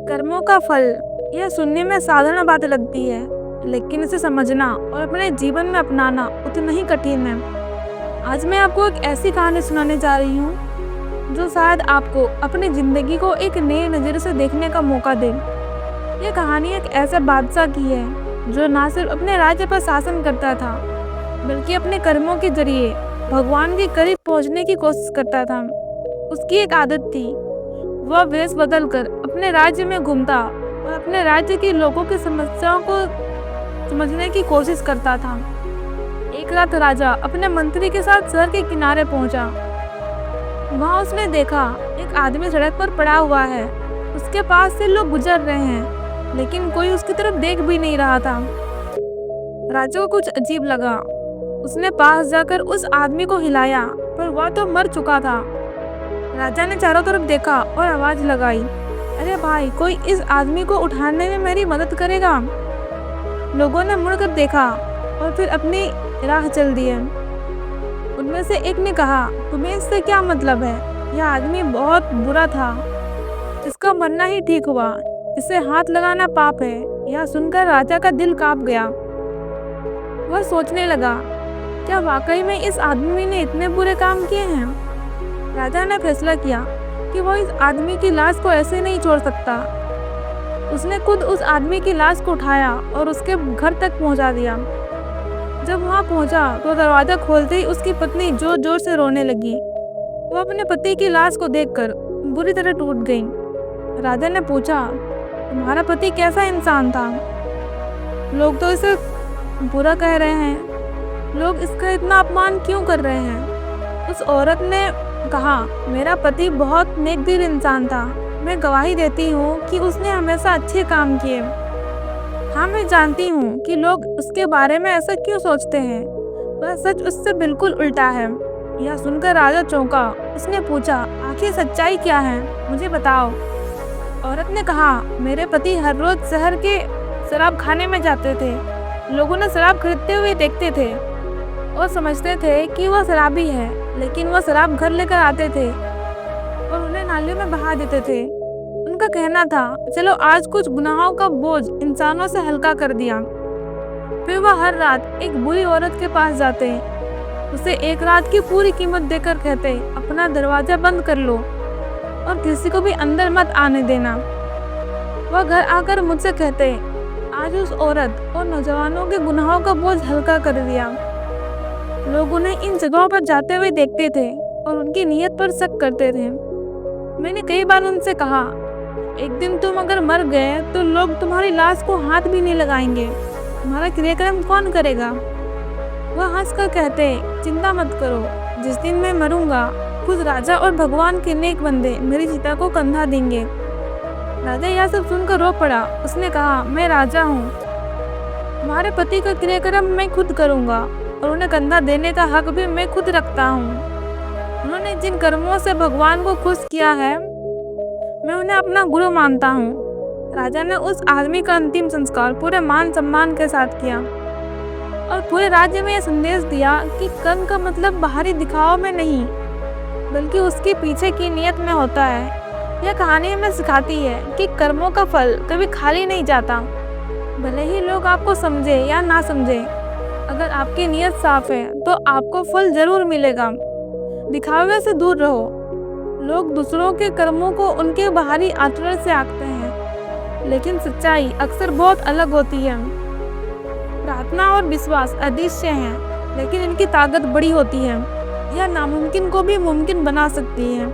कर्मों का फल, यह सुनने में साधारण बात लगती है, लेकिन इसे समझना और अपने जीवन में अपनाना उतना ही कठिन है। आज मैं आपको एक ऐसी कहानी सुनाने जा रही हूँ जो शायद आपको अपनी ज़िंदगी को एक नए नज़रिए से देखने का मौका दे। यह कहानी एक ऐसे बादशाह की है जो न सिर्फ अपने राज्य पर शासन करता था, बल्कि अपने कर्मों के जरिए भगवान के करीब पहुँचने की कोशिश करता था। उसकी एक आदत थी, वह वेश बदलकर अपने राज्य में घूमता और अपने राज्य के लोगों की समस्याओं को समझने की कोशिश करता था। एक रात राजा अपने मंत्री के साथ शहर के किनारे पहुंचा। वहां उसने देखा एक आदमी सड़क पर पड़ा हुआ है। उसके पास से लोग गुजर रहे हैं, लेकिन कोई उसकी तरफ देख भी नहीं रहा था। राजा को कुछ अजीब लगा। उसने पास जाकर उस आदमी को हिलाया, पर वह तो मर चुका था। राजा ने चारों तरफ देखा और आवाज लगाई, अरे भाई, कोई इस आदमी को उठाने में मेरी मदद करेगा? लोगों ने मुड़कर देखा और फिर अपनी राह चल दिए। उनमें से एक ने कहा, तुम्हें इससे क्या मतलब है? यह आदमी बहुत बुरा था, इसका मरना ही ठीक हुआ, इसे हाथ लगाना पाप है। यह सुनकर राजा का दिल कांप गया। वह सोचने लगा, क्या वाकई में इस आदमी ने इतने बुरे काम किए हैं? राजा ने फैसला किया कि वो इस आदमी की लाश को ऐसे नहीं छोड़ सकता। उसने खुद उस आदमी की लाश को उठाया और उसके घर तक पहुंचा दिया। जब वहां पहुंचा तो दरवाजा खोलते ही उसकी पत्नी जोर जोर से रोने लगी। वो अपने पति की लाश को देखकर बुरी तरह टूट गई। राजा ने पूछा, तुम्हारा पति कैसा इंसान था? लोग तो इसे बुरा कह रहे हैं, लोग इसका इतना अपमान क्यों कर रहे हैं? उस औरत ने कहा, मेरा पति बहुत नेकदिल इंसान था। मैं गवाही देती हूँ कि उसने हमेशा अच्छे काम किए। हाँ, मैं जानती हूँ कि लोग उसके बारे में ऐसा क्यों सोचते हैं, वह सच उससे बिल्कुल उल्टा है। यह सुनकर राजा चौंका। उसने पूछा, आखिर सच्चाई क्या है, मुझे बताओ। औरत ने कहा, मेरे पति हर रोज शहर के शराब खाने में जाते थे। लोगों ने शराब खरीदते हुए देखते थे और समझते थे कि वह शराबी है, लेकिन वह शराब घर लेकर आते थे और उन्हें नालियों में बहा देते थे। उनका कहना था, चलो आज कुछ गुनाहों का बोझ इंसानों से हल्का कर दिया। फिर वह हर रात एक बुरी औरत के पास जाते, उसे एक रात की पूरी कीमत देकर कहते, अपना दरवाजा बंद कर लो और किसी को भी अंदर मत आने देना। वह घर आकर मुझसे कहते, आज उस औरत और नौजवानों के गुनाहों का बोझ हल्का कर दिया। लोग उन्हें इन जगहों पर जाते हुए देखते थे और उनकी नीयत पर शक करते थे। मैंने कई बार उनसे कहा, एक दिन तुम अगर मर गए तो लोग तुम्हारी लाश को हाथ भी नहीं लगाएंगे, तुम्हारा क्रियाक्रम कौन करेगा? वह हंसकर कहते, चिंता मत करो, जिस दिन मैं मरूंगा खुद राजा और भगवान के नेक बंदे मेरी चिता को कंधा देंगे। राजा यह सब सुनकर रो पड़ा। उसने कहा, मैं राजा हूँ, तुम्हारे पति का क्रियाक्रम मैं खुद करूँगा और उन्हें कंधा देने का हक भी मैं खुद रखता हूँ। उन्होंने जिन कर्मों से भगवान को खुश किया है, मैं उन्हें अपना गुरु मानता हूँ। राजा ने उस आदमी का अंतिम संस्कार पूरे मान सम्मान के साथ किया और पूरे राज्य में यह संदेश दिया कि कर्म का मतलब बाहरी दिखावा में नहीं, बल्कि उसके पीछे की नीयत में होता है। यह कहानी हमें सिखाती है कि कर्मों का फल कभी खाली नहीं जाता, भले ही लोग आपको समझे या ना समझे। अगर आपकी नीयत साफ है तो आपको फल जरूर मिलेगा। दिखावे से दूर रहो। लोग दूसरों के कर्मों को उनके बाहरी आचरण से आंकते हैं, लेकिन सच्चाई अक्सर बहुत अलग होती है। प्रार्थना और विश्वास अदृश्य हैं, लेकिन इनकी ताकत बड़ी होती है। यह नामुमकिन को भी मुमकिन बना सकती है।